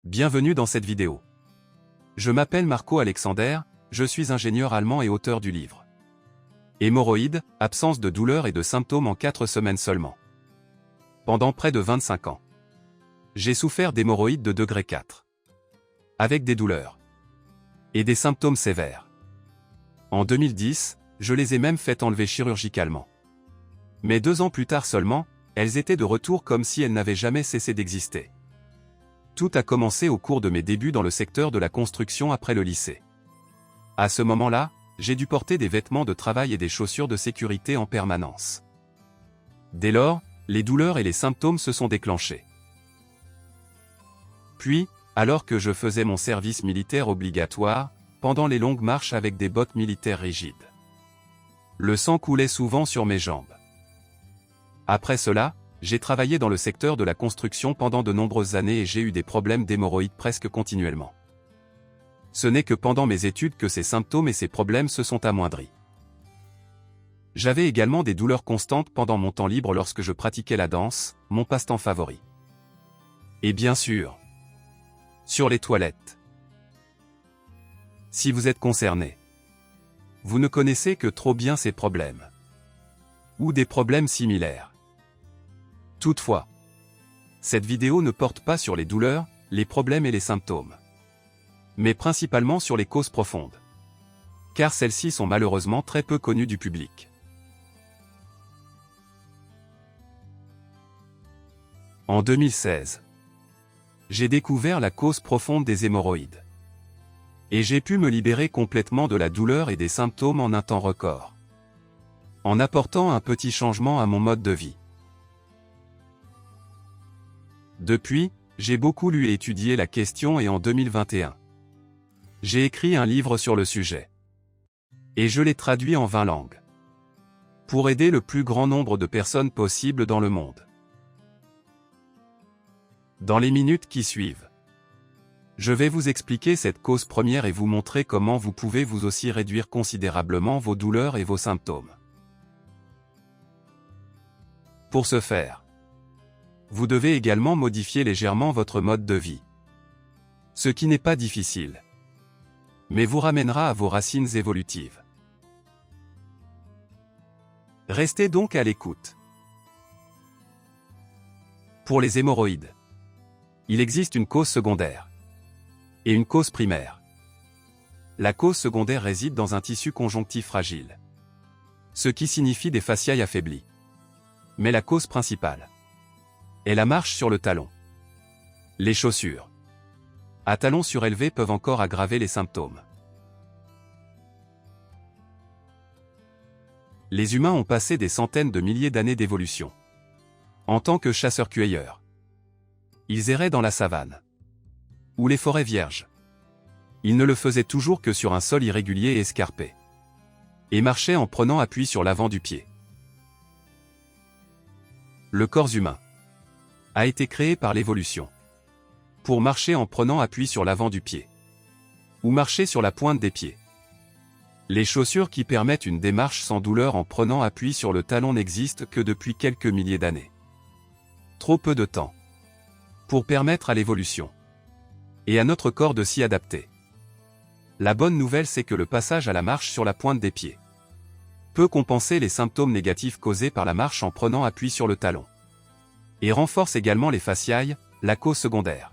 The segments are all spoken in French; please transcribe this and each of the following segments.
Bienvenue dans cette vidéo. Je m'appelle Marco Alexander, je suis ingénieur allemand et auteur du livre Hémorroïdes, absence de douleur et de symptômes en 4 semaines seulement. Pendant près de 25 ans. J'ai souffert d'hémorroïdes de degré 4. Avec des douleurs. Et des symptômes sévères. En 2010, je les ai même fait enlever chirurgicalement. Mais 2 ans plus tard seulement, elles étaient de retour comme si elles n'avaient jamais cessé d'exister. Tout a commencé au cours de mes débuts dans le secteur de la construction après le lycée. À ce moment-là, j'ai dû porter des vêtements de travail et des chaussures de sécurité en permanence. Dès lors, les douleurs et les symptômes se sont déclenchés. Puis, alors que je faisais mon service militaire obligatoire, pendant les longues marches avec des bottes militaires rigides. Le sang coulait souvent sur mes jambes. Après cela, j'ai travaillé dans le secteur de la construction pendant de nombreuses années et j'ai eu des problèmes d'hémorroïdes presque continuellement. Ce n'est que pendant mes études que ces symptômes et ces problèmes se sont amoindris. J'avais également des douleurs constantes pendant mon temps libre lorsque je pratiquais la danse, mon passe-temps favori. Et bien sûr, sur les toilettes. Si vous êtes concerné, vous ne connaissez que trop bien ces problèmes. Ou des problèmes similaires. Toutefois, cette vidéo ne porte pas sur les douleurs, les problèmes et les symptômes. Mais principalement sur les causes profondes. Car celles-ci sont malheureusement très peu connues du public. En 2016, j'ai découvert la cause profonde des hémorroïdes. Et j'ai pu me libérer complètement de la douleur et des symptômes en un temps record. En apportant un petit changement à mon mode de vie. Depuis, j'ai beaucoup lu et étudié la question et en 2021, j'ai écrit un livre sur le sujet. Et je l'ai traduit en 20 langues. Pour aider le plus grand nombre de personnes possible dans le monde. Dans les minutes qui suivent, je vais vous expliquer cette cause première et vous montrer comment vous pouvez vous aussi réduire considérablement vos douleurs et vos symptômes. Pour ce faire, vous devez également modifier légèrement votre mode de vie. Ce qui n'est pas difficile. Mais vous ramènera à vos racines évolutives. Restez donc à l'écoute. Pour les hémorroïdes, il existe une cause secondaire. Et une cause primaire. La cause secondaire réside dans un tissu conjonctif fragile. Ce qui signifie des fasciailles affaiblies. Mais la cause principale est la marche sur le talon. Les chaussures à talons surélevés peuvent encore aggraver les symptômes. Les humains ont passé des centaines de milliers d'années d'évolution. En tant que chasseurs-cueilleurs, ils erraient dans la savane ou les forêts vierges. Ils ne le faisaient toujours que sur un sol irrégulier et escarpé. Et marchaient en prenant appui sur l'avant du pied. Le corps humain a été créé par l'évolution. Pour marcher en prenant appui sur l'avant du pied. Ou marcher sur la pointe des pieds. Les chaussures qui permettent une démarche sans douleur en prenant appui sur le talon n'existent que depuis quelques milliers d'années. Trop peu de temps. Pour permettre à l'évolution. Et à notre corps de s'y adapter. La bonne nouvelle c'est que le passage à la marche sur la pointe des pieds peut compenser les symptômes négatifs causés par la marche en prenant appui sur le talon. Et renforce également les fasciailles, la cause secondaire.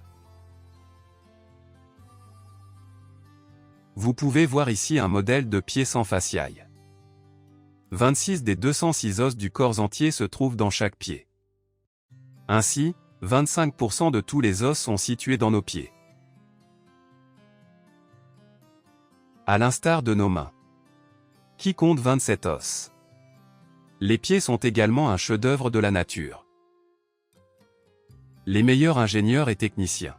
Vous pouvez voir ici un modèle de pied sans fasciailles. 26 des 206 os du corps entier se trouvent dans chaque pied. Ainsi, 25% de tous les os sont situés dans nos pieds. À l'instar de nos mains, qui comptent 27 os. Les pieds sont également un chef-d'œuvre de la nature. Les meilleurs ingénieurs et techniciens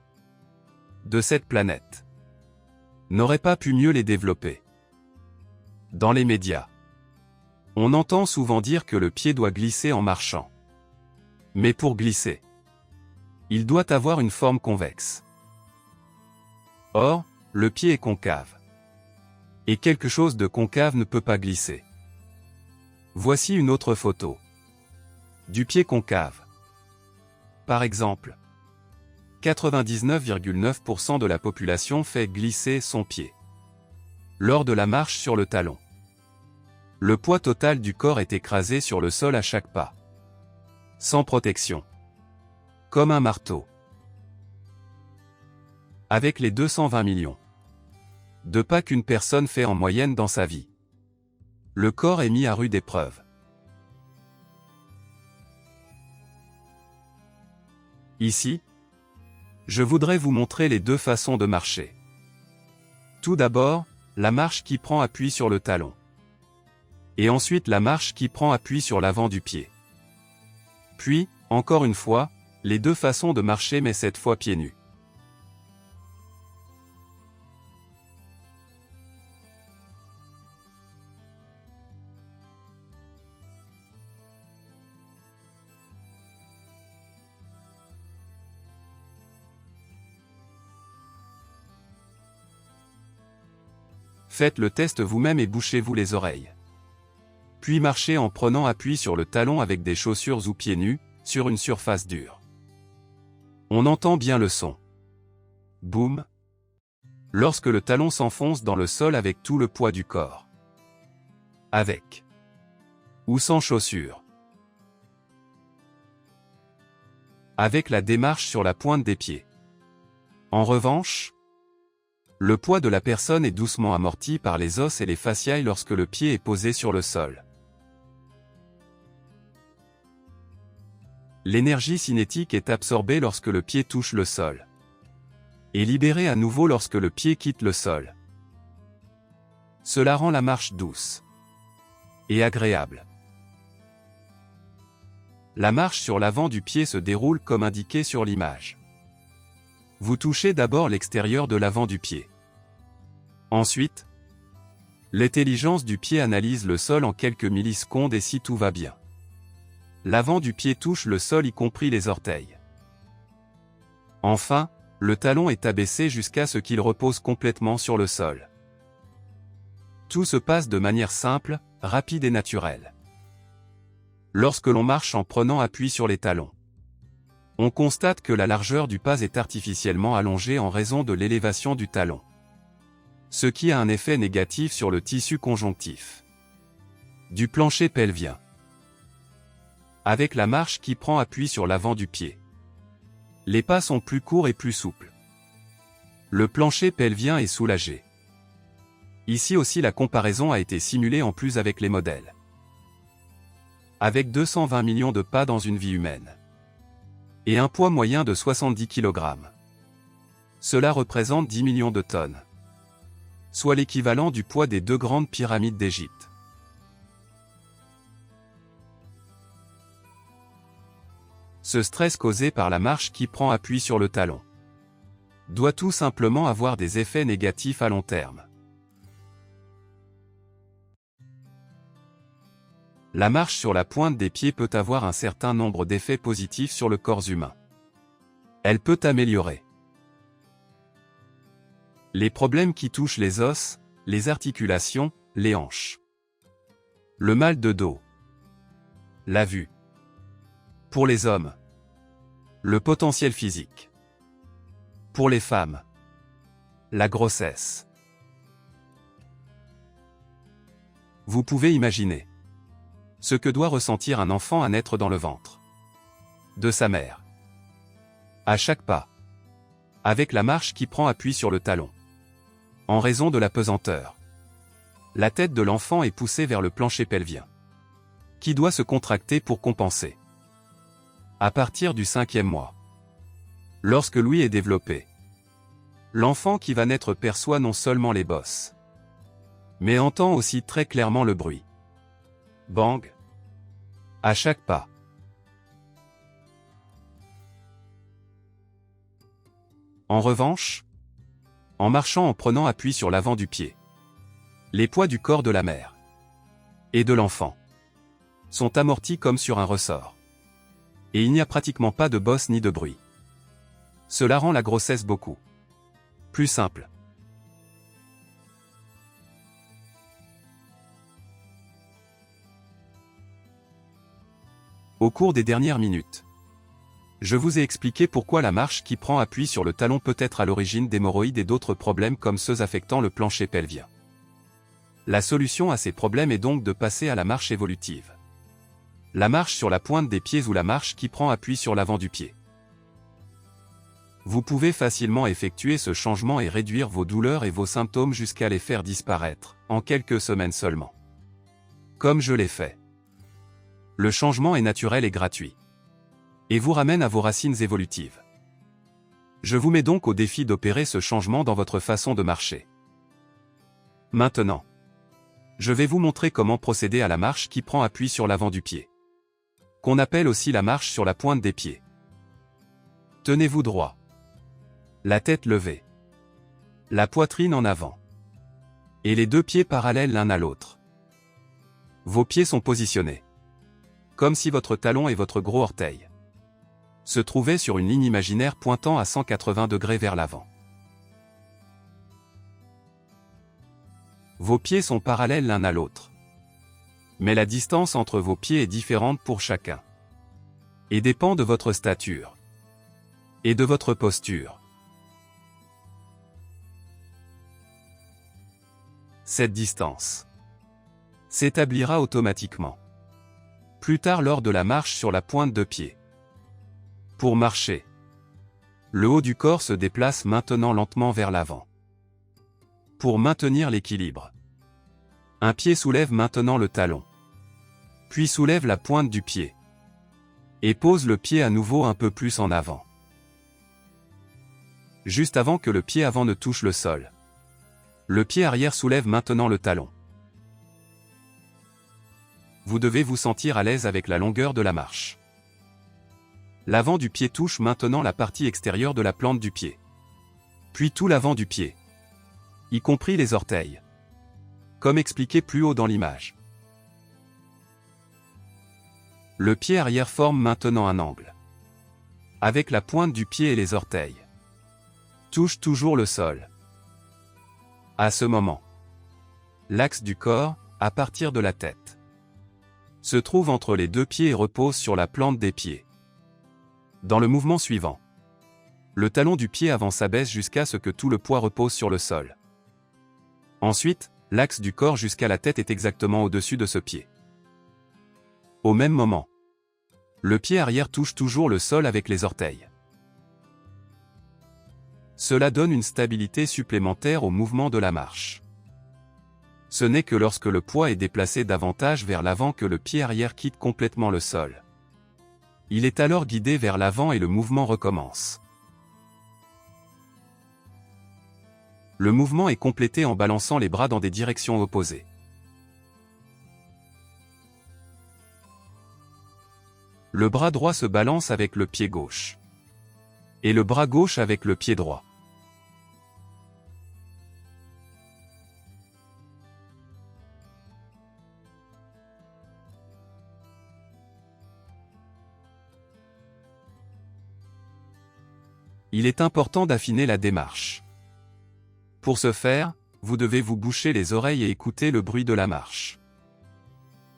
de cette planète n'auraient pas pu mieux les développer. Dans les médias, on entend souvent dire que le pied doit glisser en marchant. Mais pour glisser, il doit avoir une forme convexe. Or, le pied est concave. Et quelque chose de concave ne peut pas glisser. Voici une autre photo. Du pied concave. Par exemple, 99,9% de la population fait glisser son pied lors de la marche sur le talon. Le poids total du corps est écrasé sur le sol à chaque pas. Sans protection. Comme un marteau. Avec les 220 millions de pas qu'une personne fait en moyenne dans sa vie, le corps est mis à rude épreuve. Ici, je voudrais vous montrer les deux façons de marcher. Tout d'abord, la marche qui prend appui sur le talon. Et ensuite la marche qui prend appui sur l'avant du pied. Puis, encore une fois, les deux façons de marcher mais cette fois pieds nus. Faites le test vous-même et bouchez-vous les oreilles. Puis marchez en prenant appui sur le talon avec des chaussures ou pieds nus, sur une surface dure. On entend bien le son. Boum. Lorsque le talon s'enfonce dans le sol avec tout le poids du corps. Avec ou sans chaussures. Avec la démarche sur la pointe des pieds. En revanche, le poids de la personne est doucement amorti par les os et les fasciailles lorsque le pied est posé sur le sol. L'énergie cinétique est absorbée lorsque le pied touche le sol. Et libérée à nouveau lorsque le pied quitte le sol. Cela rend la marche douce. Et agréable. La marche sur l'avant du pied se déroule comme indiqué sur l'image. Vous touchez d'abord l'extérieur de l'avant du pied. Ensuite, l'intelligence du pied analyse le sol en quelques millisecondes et si tout va bien. L'avant du pied touche le sol y compris les orteils. Enfin, le talon est abaissé jusqu'à ce qu'il repose complètement sur le sol. Tout se passe de manière simple, rapide et naturelle. Lorsque l'on marche en prenant appui sur les talons, on constate que la largeur du pas est artificiellement allongée en raison de l'élévation du talon. Ce qui a un effet négatif sur le tissu conjonctif du plancher pelvien. Avec la marche qui prend appui sur l'avant du pied, les pas sont plus courts et plus souples. Le plancher pelvien est soulagé. Ici aussi la comparaison a été simulée en plus avec les modèles. Avec 220 millions de pas dans une vie humaine. Et un poids moyen de 70 kg. Cela représente 10 millions de tonnes. Soit l'équivalent du poids des deux grandes pyramides d'Égypte. Ce stress causé par la marche qui prend appui sur le talon doit tout simplement avoir des effets négatifs à long terme. La marche sur la pointe des pieds peut avoir un certain nombre d'effets positifs sur le corps humain. Elle peut améliorer les problèmes qui touchent les os, les articulations, les hanches, le mal de dos, la vue. Pour les hommes, le potentiel physique. Pour les femmes, la grossesse. Vous pouvez imaginer ce que doit ressentir un enfant à naître dans le ventre de sa mère. À chaque pas. Avec la marche qui prend appui sur le talon. En raison de la pesanteur. La tête de l'enfant est poussée vers le plancher pelvien, qui doit se contracter pour compenser. À partir du 5e mois. Lorsque l'ouïe est développée, l'enfant qui va naître perçoit non seulement les bosses, mais entend aussi très clairement le bruit. Bang. À chaque pas. En revanche, en marchant en prenant appui sur l'avant du pied, les poids du corps de la mère et de l'enfant sont amortis comme sur un ressort. Et il n'y a pratiquement pas de bosse ni de bruit. Cela rend la grossesse beaucoup plus simple. Au cours des dernières minutes, Je vous ai expliqué pourquoi la marche qui prend appui sur le talon peut être à l'origine d'hémorroïdes et d'autres problèmes comme ceux affectant le plancher pelvien. La solution à ces problèmes est donc de passer à la marche évolutive. La marche sur la pointe des pieds ou la marche qui prend appui sur l'avant du pied. Vous pouvez facilement effectuer ce changement et réduire vos douleurs et vos symptômes jusqu'à les faire disparaître, en quelques semaines seulement. Comme je l'ai fait. Le changement est naturel et gratuit. Et vous ramène à vos racines évolutives. Je vous mets donc au défi d'opérer ce changement dans votre façon de marcher. Maintenant, je vais vous montrer comment procéder à la marche qui prend appui sur l'avant du pied. Qu'on appelle aussi la marche sur la pointe des pieds. Tenez-vous droit. La tête levée. La poitrine en avant. Et les deux pieds parallèles l'un à l'autre. Vos pieds sont positionnés. Comme si votre talon et votre gros orteil se trouvaient sur une ligne imaginaire pointant à 180 degrés vers l'avant. Vos pieds sont parallèles l'un à l'autre. Mais la distance entre vos pieds est différente pour chacun. Et dépend de votre stature. Et de votre posture. Cette distance s'établira automatiquement. Plus tard lors de la marche sur la pointe de pied. Pour marcher, le haut du corps se déplace maintenant lentement vers l'avant. Pour maintenir l'équilibre, un pied soulève maintenant le talon. Puis soulève la pointe du pied. Et pose le pied à nouveau un peu plus en avant. Juste avant que le pied avant ne touche le sol. Le pied arrière soulève maintenant le talon. Vous devez vous sentir à l'aise avec la longueur de la marche. L'avant du pied touche maintenant la partie extérieure de la plante du pied. Puis tout l'avant du pied. Y compris les orteils. Comme expliqué plus haut dans l'image. Le pied arrière forme maintenant un angle. Avec la pointe du pied et les orteils. Touche toujours le sol. À ce moment, l'axe du corps, à partir de la tête, se trouve entre les deux pieds et repose sur la plante des pieds. Dans le mouvement suivant, le talon du pied avant s'abaisse jusqu'à ce que tout le poids repose sur le sol. Ensuite, l'axe du corps jusqu'à la tête est exactement au-dessus de ce pied. Au même moment, le pied arrière touche toujours le sol avec les orteils. Cela donne une stabilité supplémentaire au mouvement de la marche. Ce n'est que lorsque le poids est déplacé davantage vers l'avant que le pied arrière quitte complètement le sol. Il est alors guidé vers l'avant et le mouvement recommence. Le mouvement est complété en balançant les bras dans des directions opposées. Le bras droit se balance avec le pied gauche. Et le bras gauche avec le pied droit. Il est important d'affiner la démarche. Pour ce faire, vous devez vous boucher les oreilles et écouter le bruit de la marche.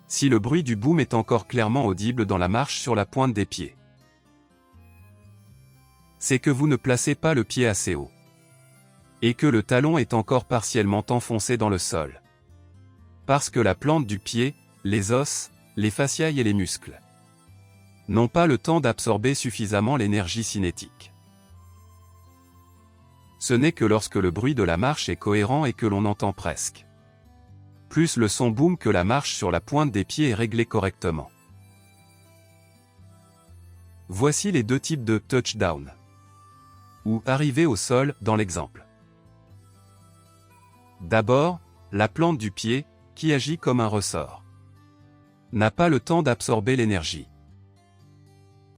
Si le bruit du boom est encore clairement audible dans la marche sur la pointe des pieds, c'est que vous ne placez pas le pied assez haut. Et que le talon est encore partiellement enfoncé dans le sol. Parce que la plante du pied, les os, les fasciailles et les muscles n'ont pas le temps d'absorber suffisamment l'énergie cinétique. Ce n'est que lorsque le bruit de la marche est cohérent et que l'on entend presque plus le son boom que la marche sur la pointe des pieds est réglée correctement. Voici les deux types de touchdown. Ou arrivée au sol dans l'exemple. D'abord, la plante du pied, qui agit comme un ressort, n'a pas le temps d'absorber l'énergie.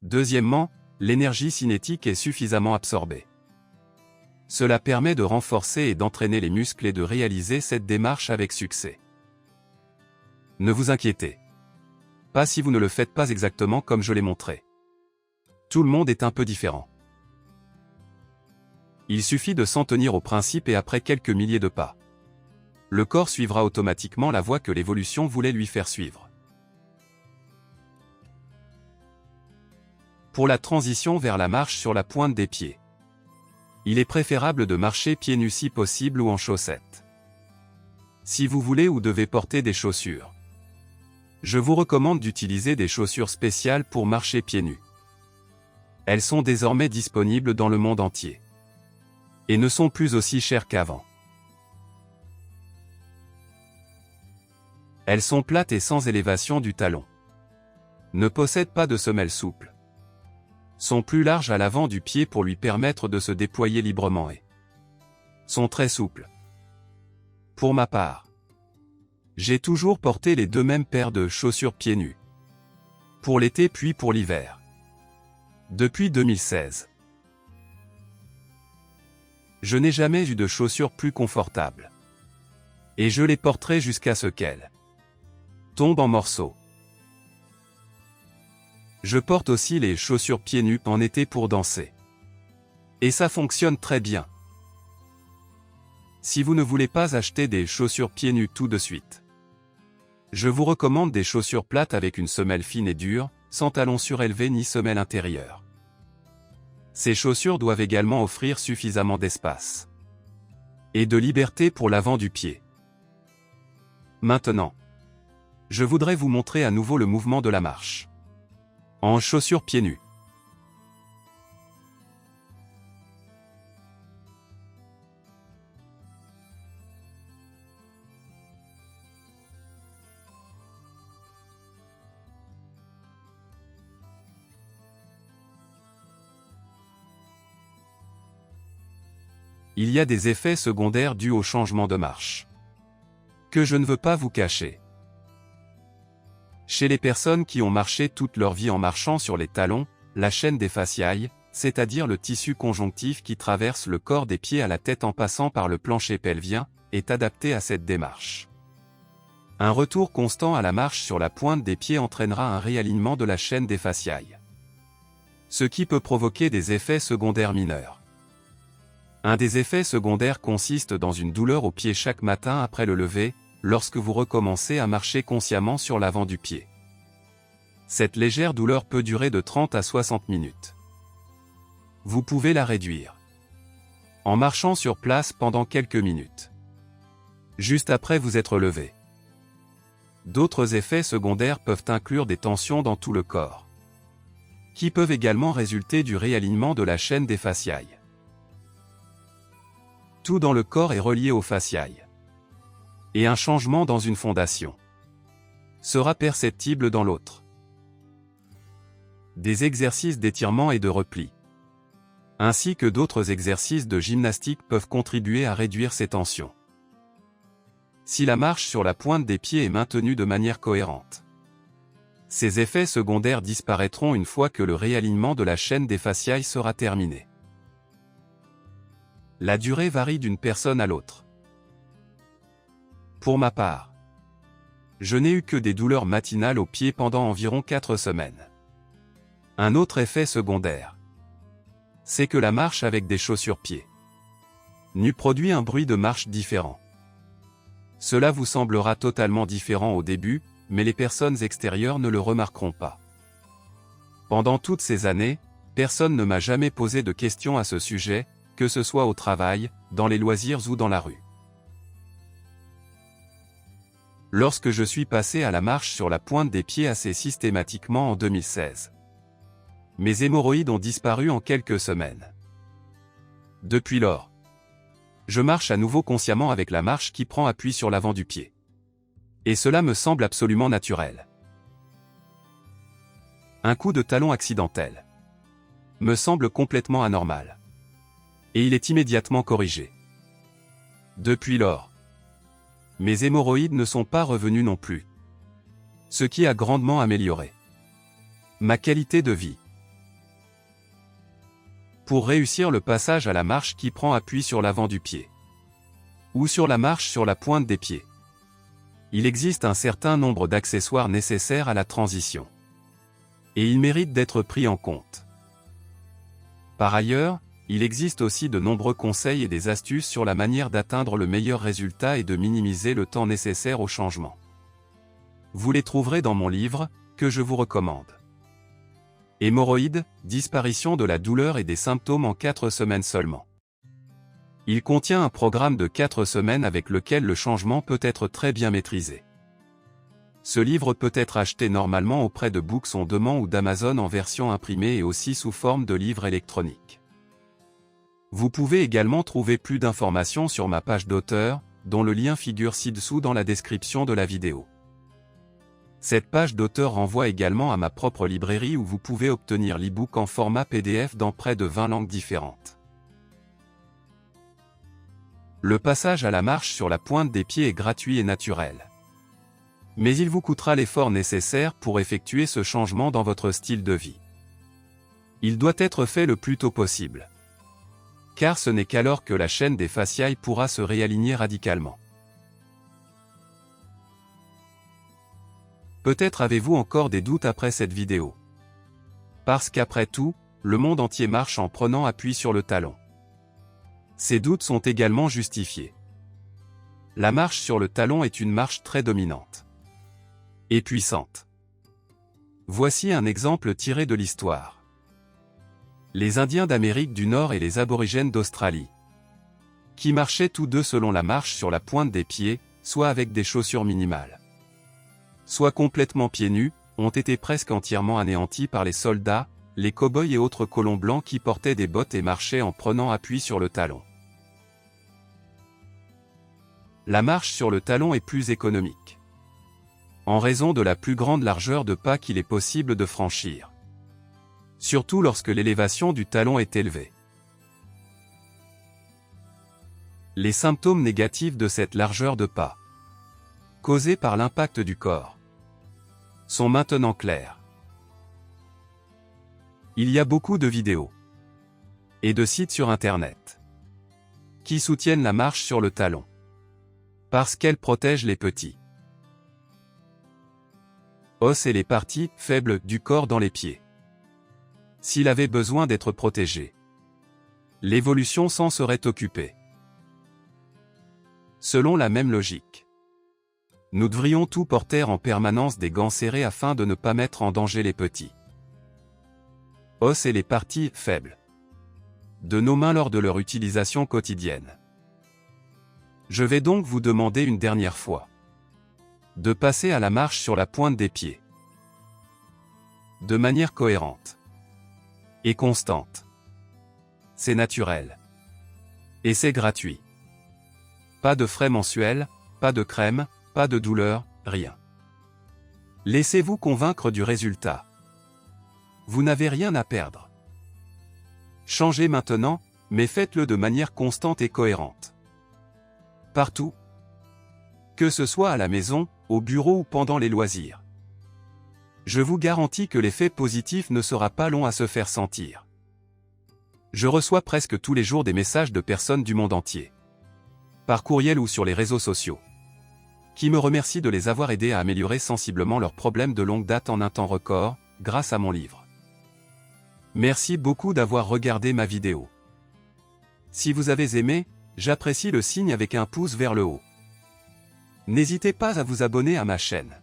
Deuxièmement, l'énergie cinétique est suffisamment absorbée. Cela permet de renforcer et d'entraîner les muscles et de réaliser cette démarche avec succès. Ne vous inquiétez pas si vous ne le faites pas exactement comme je l'ai montré. Tout le monde est un peu différent. Il suffit de s'en tenir au principe et après quelques milliers de pas, le corps suivra automatiquement la voie que l'évolution voulait lui faire suivre. Pour la transition vers la marche sur la pointe des pieds. Il est préférable de marcher pieds nus si possible ou en chaussettes. Si vous voulez ou devez porter des chaussures, je vous recommande d'utiliser des chaussures spéciales pour marcher pieds nus. Elles sont désormais disponibles dans le monde entier. Et ne sont plus aussi chères qu'avant. Elles sont plates et sans élévation du talon. Ne possèdent pas de semelle souple. Sont plus larges à l'avant du pied pour lui permettre de se déployer librement et sont très souples. Pour ma part, j'ai toujours porté les deux mêmes paires de chaussures pieds nus. Pour l'été puis pour l'hiver. Depuis 2016. Je n'ai jamais eu de chaussures plus confortables. Et je les porterai jusqu'à ce qu'elles tombent en morceaux. Je porte aussi les chaussures pieds nus en été pour danser. Et ça fonctionne très bien. Si vous ne voulez pas acheter des chaussures pieds nus tout de suite, je vous recommande des chaussures plates avec une semelle fine et dure, sans talons surélevés ni semelle intérieure. Ces chaussures doivent également offrir suffisamment d'espace et de liberté pour l'avant du pied. Maintenant, je voudrais vous montrer à nouveau le mouvement de la marche. En chaussures pieds nus. Il y a des effets secondaires dus au changement de marche que je ne veux pas vous cacher. Chez les personnes qui ont marché toute leur vie en marchant sur les talons, la chaîne des fasciailles, c'est-à-dire le tissu conjonctif qui traverse le corps des pieds à la tête en passant par le plancher pelvien, est adapté à cette démarche. Un retour constant à la marche sur la pointe des pieds entraînera un réalignement de la chaîne des fasciailles, ce qui peut provoquer des effets secondaires mineurs. Un des effets secondaires consiste dans une douleur au pied chaque matin après le lever, lorsque vous recommencez à marcher consciemment sur l'avant du pied. Cette légère douleur peut durer de 30 à 60 minutes. Vous pouvez la réduire en marchant sur place pendant quelques minutes, juste après vous être levé. D'autres effets secondaires peuvent inclure des tensions dans tout le corps, qui peuvent également résulter du réalignement de la chaîne des fasciailles. Tout dans le corps est relié aux fasciailles. Et un changement dans une fondation sera perceptible dans l'autre. Des exercices d'étirement et de repli, ainsi que d'autres exercices de gymnastique peuvent contribuer à réduire ces tensions. Si la marche sur la pointe des pieds est maintenue de manière cohérente, ces effets secondaires disparaîtront une fois que le réalignement de la chaîne des fasciailles sera terminé. La durée varie d'une personne à l'autre. Pour ma part, je n'ai eu que des douleurs matinales aux pieds pendant environ 4 semaines. Un autre effet secondaire, c'est que la marche avec des chaussures pieds nus produit un bruit de marche différent. Cela vous semblera totalement différent au début, mais les personnes extérieures ne le remarqueront pas. Pendant toutes ces années, personne ne m'a jamais posé de questions à ce sujet, que ce soit au travail, dans les loisirs ou dans la rue. Lorsque je suis passé à la marche sur la pointe des pieds assez systématiquement en 2016, mes hémorroïdes ont disparu en quelques semaines. Depuis lors, je marche à nouveau consciemment avec la marche qui prend appui sur l'avant du pied. Et cela me semble absolument naturel. Un coup de talon accidentel me semble complètement anormal. Et il est immédiatement corrigé. Depuis lors, mes hémorroïdes ne sont pas revenus non plus. Ce qui a grandement amélioré ma qualité de vie. Pour réussir le passage à la marche qui prend appui sur l'avant du pied, ou sur la marche sur la pointe des pieds, il existe un certain nombre d'accessoires nécessaires à la transition. Et ils méritent d'être pris en compte. Par ailleurs, il existe aussi de nombreux conseils et des astuces sur la manière d'atteindre le meilleur résultat et de minimiser le temps nécessaire au changement. Vous les trouverez dans mon livre, que je vous recommande. Hémorroïdes, disparition de la douleur et des symptômes en 4 semaines seulement. Il contient un programme de 4 semaines avec lequel le changement peut être très bien maîtrisé. Ce livre peut être acheté normalement auprès de Books on Demand ou d'Amazon en version imprimée et aussi sous forme de livre électronique. Vous pouvez également trouver plus d'informations sur ma page d'auteur, dont le lien figure ci-dessous dans la description de la vidéo. Cette page d'auteur renvoie également à ma propre librairie où vous pouvez obtenir l'e-book en format PDF dans près de 20 langues différentes. Le passage à la marche sur la pointe des pieds est gratuit et naturel. Mais il vous coûtera l'effort nécessaire pour effectuer ce changement dans votre style de vie. Il doit être fait le plus tôt possible. Car ce n'est qu'alors que la chaîne des fasciailles pourra se réaligner radicalement. Peut-être avez-vous encore des doutes après cette vidéo. Parce qu'après tout, le monde entier marche en prenant appui sur le talon. Ces doutes sont également justifiés. La marche sur le talon est une marche très dominante. Et puissante. Voici un exemple tiré de l'histoire. Les Indiens d'Amérique du Nord et les aborigènes d'Australie, qui marchaient tous deux selon la marche sur la pointe des pieds, soit avec des chaussures minimales, soit complètement pieds nus, ont été presque entièrement anéantis par les soldats, les cow-boys et autres colons blancs qui portaient des bottes et marchaient en prenant appui sur le talon. La marche sur le talon est plus économique, en raison de la plus grande largeur de pas qu'il est possible de franchir. Surtout lorsque l'élévation du talon est élevée. Les symptômes négatifs de cette largeur de pas, causés par l'impact du corps, sont maintenant clairs. Il y a beaucoup de vidéos et de sites sur Internet qui soutiennent la marche sur le talon, parce qu'elle protège les petits os et les parties faibles du corps dans les pieds. S'il avait besoin d'être protégé, l'évolution s'en serait occupée. Selon la même logique, nous devrions tout porter en permanence des gants serrés afin de ne pas mettre en danger les petits os et les parties faibles de nos mains lors de leur utilisation quotidienne. Je vais donc vous demander une dernière fois de passer à la marche sur la pointe des pieds, de manière cohérente et constante. C'est naturel. Et c'est gratuit. Pas de frais mensuels, pas de crème, pas de douleur, rien. Laissez-vous convaincre du résultat. Vous n'avez rien à perdre. Changez maintenant, mais faites-le de manière constante et cohérente. Partout. Que ce soit à la maison, au bureau ou pendant les loisirs. Je vous garantis que l'effet positif ne sera pas long à se faire sentir. Je reçois presque tous les jours des messages de personnes du monde entier, par courriel ou sur les réseaux sociaux, qui me remercient de les avoir aidés à améliorer sensiblement leurs problèmes de longue date en un temps record, grâce à mon livre. Merci beaucoup d'avoir regardé ma vidéo. Si vous avez aimé, j'apprécie le signe avec un pouce vers le haut. N'hésitez pas à vous abonner à ma chaîne.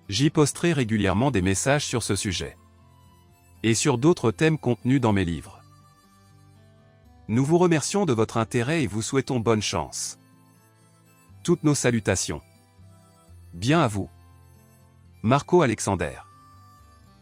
J'y posterai régulièrement des messages sur ce sujet. Et sur d'autres thèmes contenus dans mes livres. Nous vous remercions de votre intérêt et vous souhaitons bonne chance. Toutes nos salutations. Bien à vous. Marco Alexander.